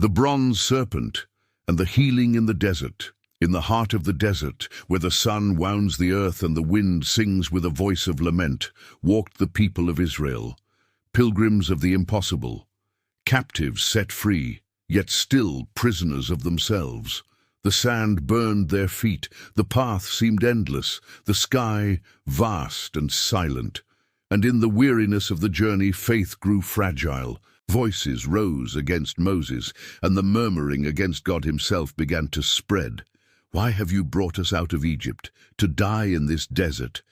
The Bronze Serpent and the healing in the desert. In the heart of the desert, where the sun wounds the earth and the wind sings with a voice of lament, walked the people of Israel, pilgrims of the impossible, captives set free, yet still prisoners of themselves. The sand burned their feet, the path seemed endless, the sky vast and silent. And in the weariness of the journey, faith grew fragile. Voices rose against Moses, and the murmuring against God himself began to spread. Why have you brought us out of Egypt, to die in this desert?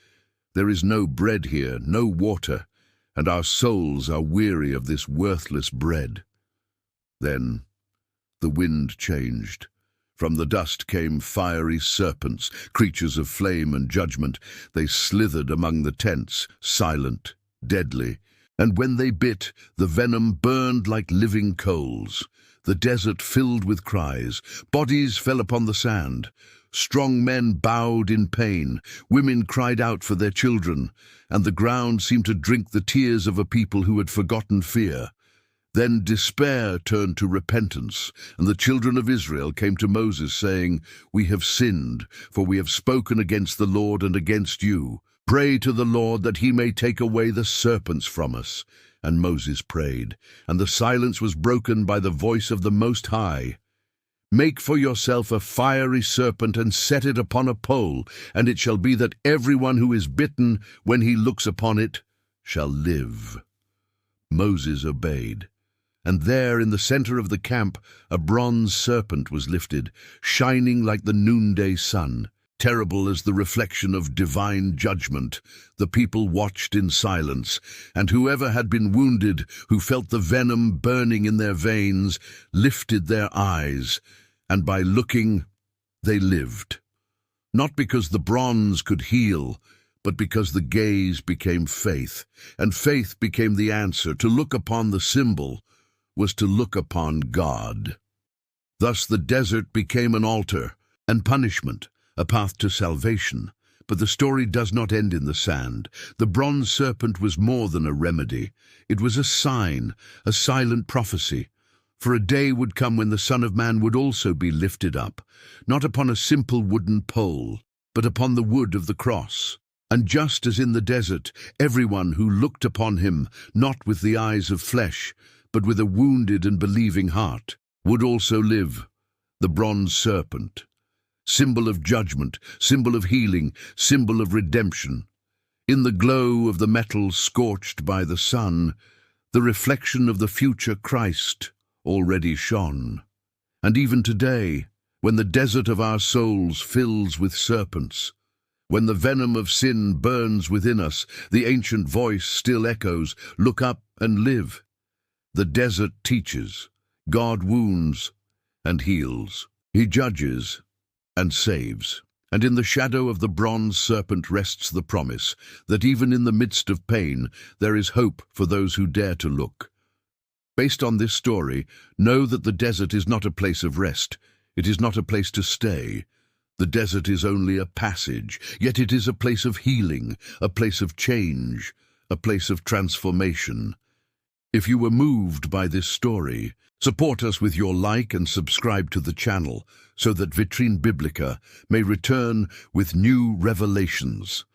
There is no bread here, no water, and our souls are weary of this worthless bread. Then the wind changed. From the dust came fiery serpents, creatures of flame and judgment. They slithered among the tents, silent, deadly. And when they bit, the venom burned like living coals. The desert filled with cries. Bodies fell upon the sand. Strong men bowed in pain. Women cried out for their children. And the ground seemed to drink the tears of a people who had forgotten fear. Then despair turned to repentance, and the children of Israel came to Moses, saying, "We have sinned, for we have spoken against the Lord and against you. Pray to the Lord that he may take away the serpents from us." And Moses prayed, and the silence was broken by the voice of the Most High. "Make for yourself a fiery serpent and set it upon a pole, and it shall be that everyone who is bitten, when he looks upon it, shall live." Moses obeyed. And there in the center of the camp, a bronze serpent was lifted, shining like the noonday sun, terrible as the reflection of divine judgment. The people watched in silence, and whoever had been wounded, who felt the venom burning in their veins, lifted their eyes, and by looking, they lived. Not because the bronze could heal, but because the gaze became faith, and faith became the answer. To look upon the symbol was to look upon God. Thus the desert became an altar, and punishment, a path to salvation. But the story does not end in the sand. The bronze serpent was more than a remedy. It was a sign, a silent prophecy. For a day would come when the Son of Man would also be lifted up, not upon a simple wooden pole, but upon the wood of the cross. And just as in the desert, everyone who looked upon him, not with the eyes of flesh, but with a wounded and believing heart, would also live. The bronze serpent, symbol of judgment, symbol of healing, symbol of redemption. In the glow of the metal scorched by the sun, the reflection of the future Christ already shone. And even today, when the desert of our souls fills with serpents, when the venom of sin burns within us, the ancient voice still echoes, "Look up and live." The desert teaches. God wounds and heals. He judges and saves. And in the shadow of the bronze serpent rests the promise that even in the midst of pain, there is hope for those who dare to look. Based on this story, know that the desert is not a place of rest. It is not a place to stay. The desert is only a passage, yet it is a place of healing, a place of change, a place of transformation. If you were moved by this story, support us with your like and subscribe to the channel so that Vitrine Biblica may return with new revelations.